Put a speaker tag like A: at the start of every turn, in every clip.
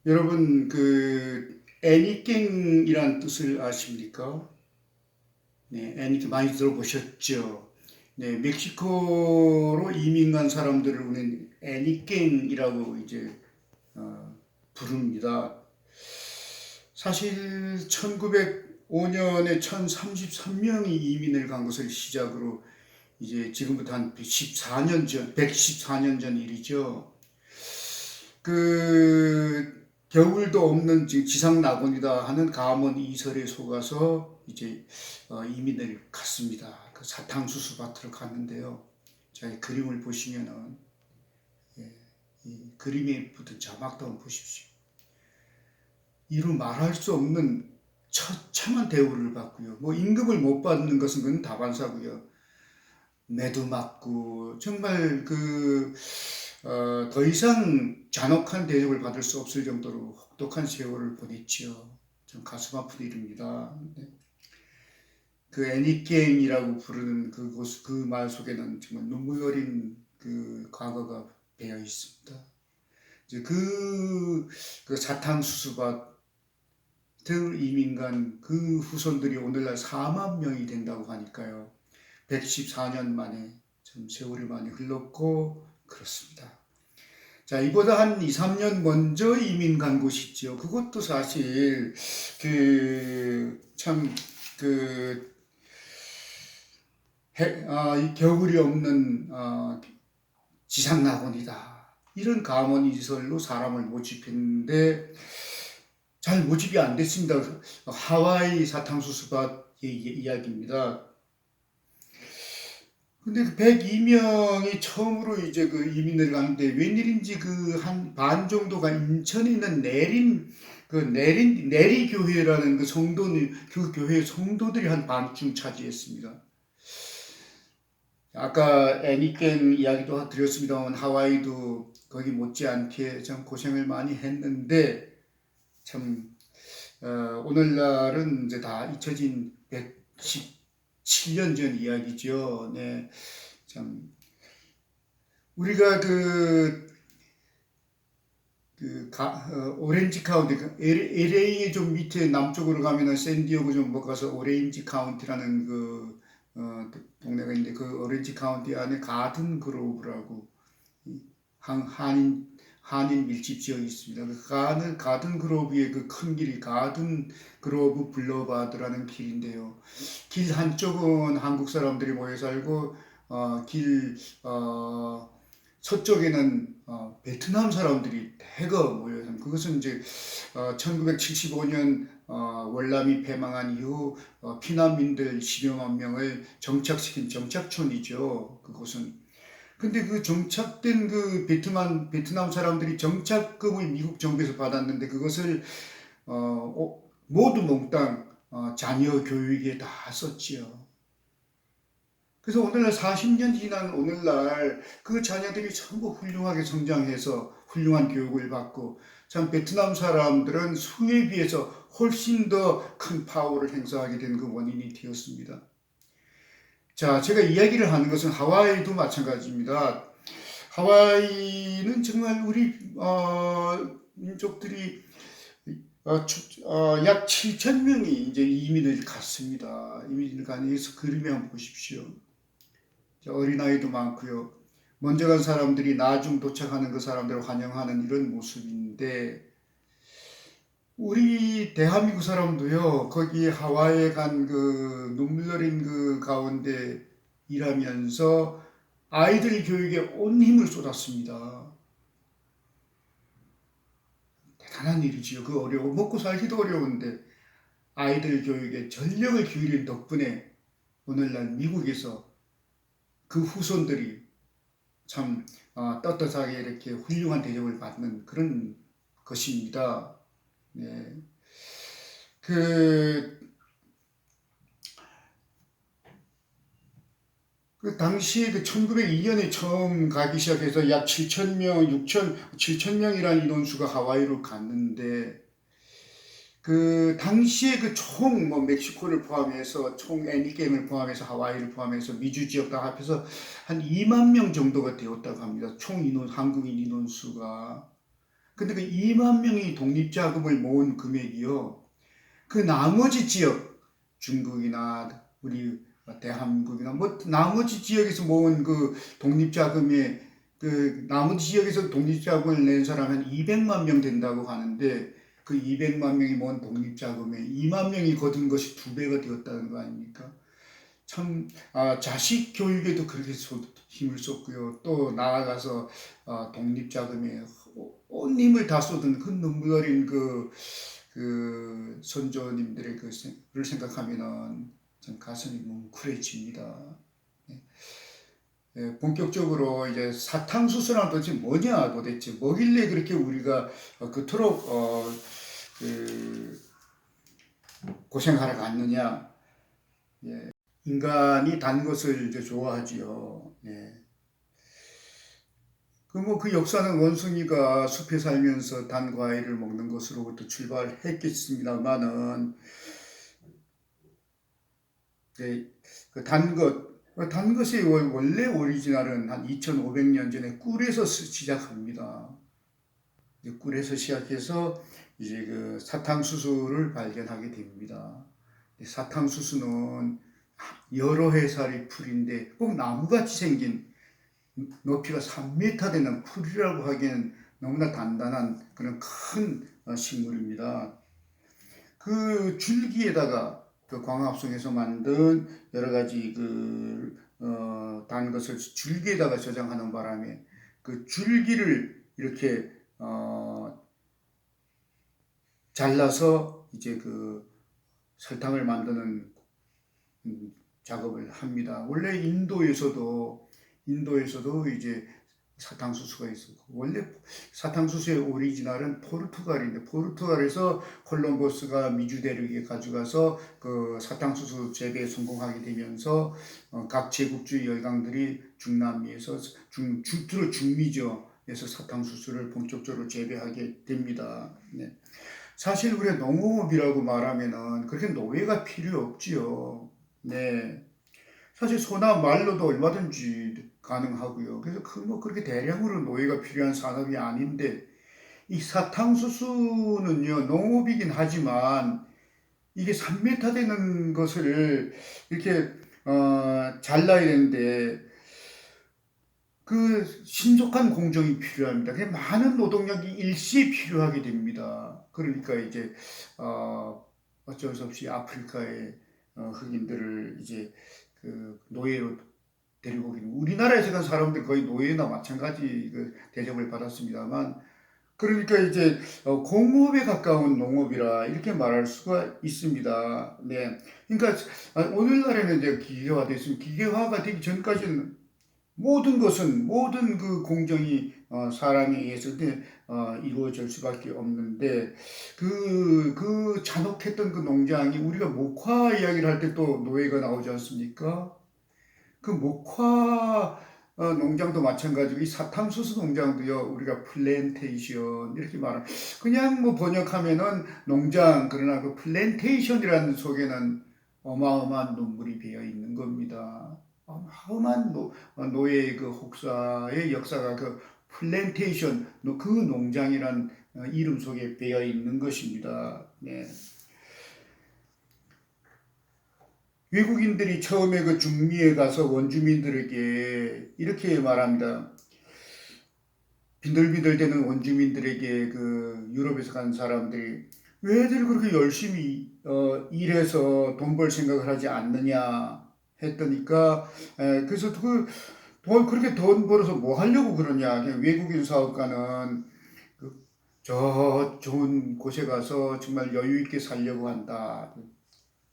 A: 여러분 애니깽이란 뜻을 아십니까? 네, 애니깽 많이 들어보셨죠? 네, 멕시코로 이민 간 사람들을 우리는 애니깽이라고 이제 부릅니다. 사실 1905년에 1033명이 이민을 간 것을 시작으로 이제 지금부터 한 114년 전 일이죠. 겨울도 없는 지상 낙원이다 하는 가문 이설에 속아서 이제 이민을 갔습니다. 그 사탕수수 밭으로 갔는데요. 자, 이 그림을 보시면은 이 그림에 붙은 자막도 한번 보십시오. 이루 말할 수 없는 처참한 대우를 받고요. 뭐 임금을 못 받는 것은 그건 다반사고요. 매도 맞고 정말 더 이상 잔혹한 대접을 받을 수 없을 정도로 혹독한 세월을 보냈지요. 좀 가슴 아픈 일입니다. 네. 그 애니깽이라고 부르는 그 말 속에는 정말 눈물 어린 그 과거가 배어 있습니다. 이제 그 사탕수수밭 이민 간 그 후손들이 오늘날 4만 명이 된다고 하니까요. 114년 만에 참 세월이 많이 흘렀고 그렇습니다. 자, 이보다 한 2, 3년 먼저 이민 간 곳이 있죠. 그것도 사실 참 이 겨울이 없는 지상 낙원이다. 이런 가문이설로 사람을 모집했는데 잘 모집이 안 됐습니다. 하와이 사탕수수밭 이야기입니다. 근데 그 102명이 처음으로 이제 그 이민을 가는데 웬일인지 그 한 반 정도가 인천에 있는 내리 교회라는 그 교회 성도들이 한 반쯤 차지했습니다. 아까 애니깽 이야기도 드렸습니다만 하와이도 거기 못지않게 참 고생을 많이 했는데 참 오늘날은 이제 다 잊혀진 117년 전 이야기죠. 네, 참 우리가 오렌지 카운티, LA의 좀 밑에 남쪽으로 가면은 샌디에고 좀 못 가서 오렌지 카운티라는 동네가 있는데 그 오렌지 카운티 안에 가든 그로브라고 한인 밀집 지역이 있습니다. 가든 그로브의 그 큰 길이 가든 그로브 블러바드라는 길인데요. 길 한쪽은 한국 사람들이 모여 살고 서쪽에는 베트남 사람들이 대거 모여 삽니다. 그것은 이제 1975년 월남이 패망한 이후 피난민들 10여만 명을 정착시킨 정착촌이죠. 그곳은. 근데 그 정착된 베트남 사람들이 정착금을 미국 정부에서 받았는데 그것을 모두 몽땅 자녀 교육에 다 썼지요. 그래서 오늘날 40년 지난 오늘날 그 자녀들이 전부 훌륭하게 성장해서 훌륭한 교육을 받고 참 베트남 사람들은 수에 비해서 훨씬 더 큰 파워를 행사하게 된 그 원인이 되었습니다. 자, 제가 이야기를 하는 것은 하와이도 마찬가지입니다. 하와이는 정말 우리 민족들이 약 7천 명이 이제 이민을 갔습니다. 이민을 가니 서 그림에 한번 보십시오. 어린아이도 많고요. 먼저 간 사람들이 나중 도착하는 그 사람들을 환영하는 이런 모습인데 우리 대한민국 사람도요. 거기 하와이에 간 그 눈물 어린 그 가운데 일하면서 아이들 교육에 온 힘을 쏟았습니다. 대단한 일이지요. 먹고 살기도 어려운데 아이들 교육에 전력을 기울인 덕분에 오늘날 미국에서 그 후손들이 참 떳떳하게 이렇게 훌륭한 대접을 받는 그런 것입니다. 네. 당시에 1902년에 처음 가기 시작해서 약 7천 명, 7천 명이라는 인원수가 하와이로 갔는데 당시에 뭐 멕시코를 포함해서 애니게임을 포함해서 하와이를 포함해서 미주 지역 다 합해서 한 2만 명 정도가 되었다고 합니다. 한국인 인원수가. 근데 그 2만 명이 독립자금을 모은 금액이요. 그 나머지 지역, 중국이나 우리 대한민국이나 뭐 나머지 지역에서 모은 그 독립자금의 그 나머지 지역에서 독립자금을 낸 사람 한 200만 명 된다고 하는데 그 200만 명이 모은 독립자금에 2만 명이 거둔 것이 2배가 되었다는 거 아닙니까? 참, 자식 교육에도 그렇게 힘을 쏟고요. 또 나아가서 독립자금에 온 힘을 다 쏟은 그 눈물 어린 그 선조님들의 그를 생각하면은 좀 가슴이 뭉클해집니다. 예, 본격적으로 이제 사탕수수란 도대체 뭐냐, 도대체 뭐길래 그렇게 우리가 그토록 그 고생하러 갔느냐. 예, 인간이 단 것을 이제 좋아하지요. 예. 그 역사는 원숭이가 숲에 살면서 단 과일을 먹는 것으로부터 출발했겠습니다만은, 네, 단 것의 원래 오리지널은 한 2,500년 전에 꿀에서 시작합니다. 꿀에서 시작해서 이제 그 사탕수수를 발견하게 됩니다. 사탕수수는 여러 해살의 풀인데 꼭 나무같이 생긴 높이가 3m 되는 풀이라고 하기에는 너무나 단단한 그런 큰 식물입니다. 그 줄기에다가 그 광합성에서 만든 여러 가지 단 것을 줄기에다가 저장하는 바람에 그 줄기를 이렇게 잘라서 이제 그 설탕을 만드는 작업을 합니다. 원래 인도에서도 이제 사탕수수가 있었고, 원래 사탕수수의 오리지널은 포르투갈인데, 포르투갈에서 콜럼버스가 미주 대륙에 가져가서 그 사탕수수 재배에 성공하게 되면서 각 제국주의 열강들이 중남미에서 주로 중미죠. 에서 사탕수수를 본격적으로 재배하게 됩니다. 네. 사실 우리가 농업이라고 말하면은 그렇게 노예가 필요 없지요. 네. 사실 소나 말로도 얼마든지 가능하고요. 그래서 그렇게 대량으로 노예가 필요한 산업이 아닌데, 이 사탕수수는요, 농업이긴 하지만, 이게 3m 되는 것을 이렇게, 잘라야 되는데, 그 신속한 공정이 필요합니다. 그냥 많은 노동력이 일시에 필요하게 됩니다. 그러니까 이제, 어쩔 수 없이 아프리카의 흑인들을 이제 그 노예로 데리고 오기는 우리나라에 사는 사람들 거의 노예나 마찬가지 그 대접을 받았습니다만 그러니까 이제 공업에 가까운 농업이라 이렇게 말할 수가 있습니다. 네, 그러니까 오늘날에는 이제 기계화됐습니다. 기계화가 되기 전까지는 모든 그 공정이 사람에 의해서 이루어질 수밖에 없는데 그 잔혹했던 그 농장이 우리가 목화 이야기를 할 때 또 노예가 나오지 않습니까? 그 목화 농장도 마찬가지고 이 사탕수수 농장도요 우리가 플랜테이션 이렇게 말하 그냥 뭐 번역하면은 농장 그러나 그 플랜테이션이라는 속에는 어마어마한 눈물이 배어 있는 겁니다. 어마어마한 노예의 그 혹사의 역사가 그 플랜테이션 그 농장이란 이름 속에 배어 있는 것입니다. 네. 외국인들이 처음에 그 중미에 가서 원주민들에게 이렇게 말합니다. 빈들빈들대는 원주민들에게 그 유럽에서 간 사람들이 왜들 그렇게 열심히 일해서 돈 벌 생각을 하지 않느냐 했더니까 그래서 그렇게 돈 벌어서 뭐 하려고 그러냐. 외국인 사업가는 저 좋은 곳에 가서 정말 여유 있게 살려고 한다.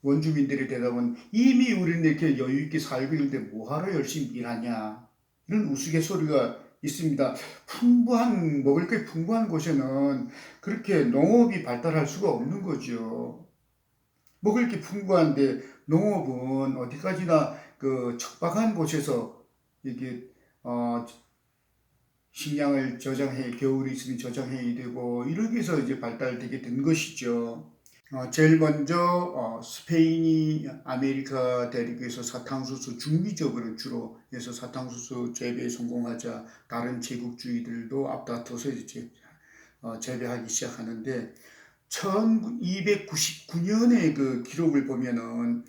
A: 원주민들의 대답은 이미 우리는 이렇게 여유 있게 살고 있는데 뭐하러 열심히 일하냐. 이런 우스갯소리가 있습니다. 먹을 게 풍부한 곳에는 그렇게 농업이 발달할 수가 없는 거죠. 먹을 게 풍부한데 농업은 어디까지나 그 척박한 곳에서 이게 식량을 겨울이 있으면 저장해야 되고 이렇게 해서 이제 발달되게 된 것이죠. 제일 먼저 스페인이 아메리카 대륙에서 사탕수수 중미적으로 주로 해서 사탕수수 재배에 성공하자 다른 제국주의들도 앞다퉈서 이제 재배하기 시작하는데 1299년의 그 기록을 보면은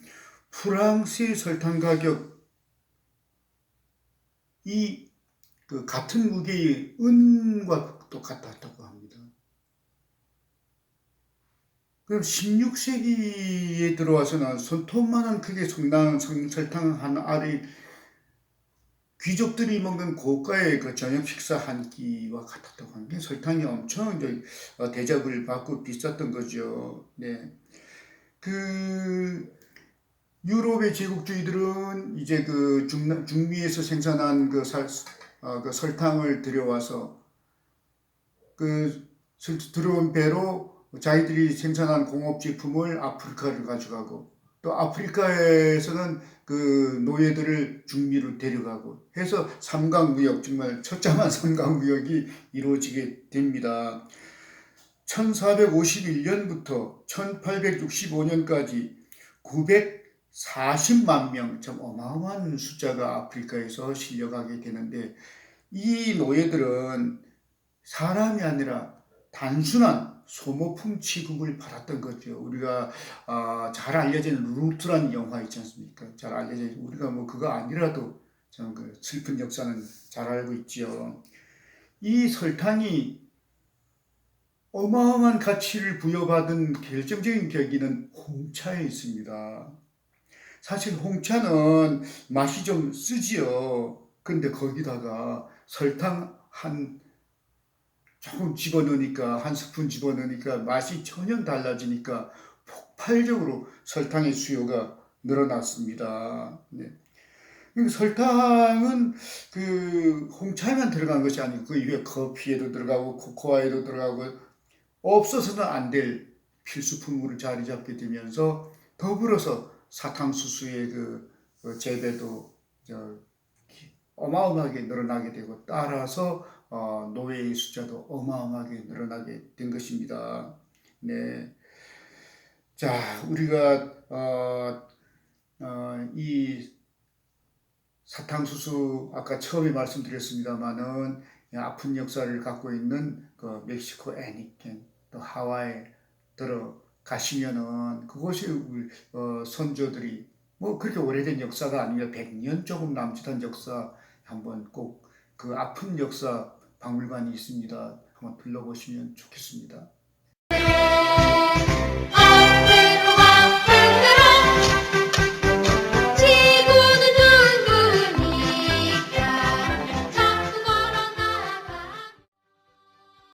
A: 프랑스의 설탕 가격이 그 같은 무게의 은과 똑같았다고 합니다. 그럼 16세기에 들어와서는 손톱만한 크게 성난 설탕 한 알이 귀족들이 먹는 고가의 그 저녁 식사 한 끼와 같았다고 하는데 설탕이 엄청 이제 대접을 받고 비쌌던 거죠. 네. 그 유럽의 제국주의들은 이제 그 중미에서 생산한 그 설탕을 들여와서 그 들어온 배로 자기들이 생산한 공업 제품을 아프리카를 가져가고 또 아프리카에서는 그 노예들을 중미로 데려가고 해서 삼강무역 정말 처참한 삼강무역이 이루어지게 됩니다. 1451년부터 1865년까지 940만 명, 참 어마어마한 숫자가 아프리카에서 실려가게 되는데 이 노예들은 사람이 아니라 단순한 소모품 취급을 받았던 거죠. 우리가 잘 알려진 루트라는 영화 있지 않습니까? 잘 알려진 우리가 뭐 그거 아니라도 참 그 슬픈 역사는 잘 알고 있지요. 이 설탕이 어마어마한 가치를 부여받은 결정적인 계기는 홍차에 있습니다. 사실 홍차는 맛이 좀 쓰지요. 근데 거기다가 설탕 조금 집어넣으니까, 한 스푼 집어넣으니까 맛이 전혀 달라지니까 폭발적으로 설탕의 수요가 늘어났습니다. 네. 그러니까 설탕은 그 홍차에만 들어간 것이 아니고 그 이외에 커피에도 들어가고 코코아에도 들어가고 없어서는 안 될 필수품으로 자리 잡게 되면서 더불어서 사탕수수의 그 재배도 어마어마하게 늘어나게 되고 따라서 노예의 숫자도 어마어마하게 늘어나게 된 것입니다. 네. 자, 우리가 이 사탕수수 아까 처음에 말씀드렸습니다마는 아픈 역사를 갖고 있는 그 멕시코 애니켄 또 하와이에 들어가시면은 그곳이 우리 선조들이 뭐 그렇게 오래된 역사가 아니라 100년 조금 남짓한 역사 한번 꼭 그 아픈 역사 박물관이 있습니다. 한번 들러보시면 좋겠습니다.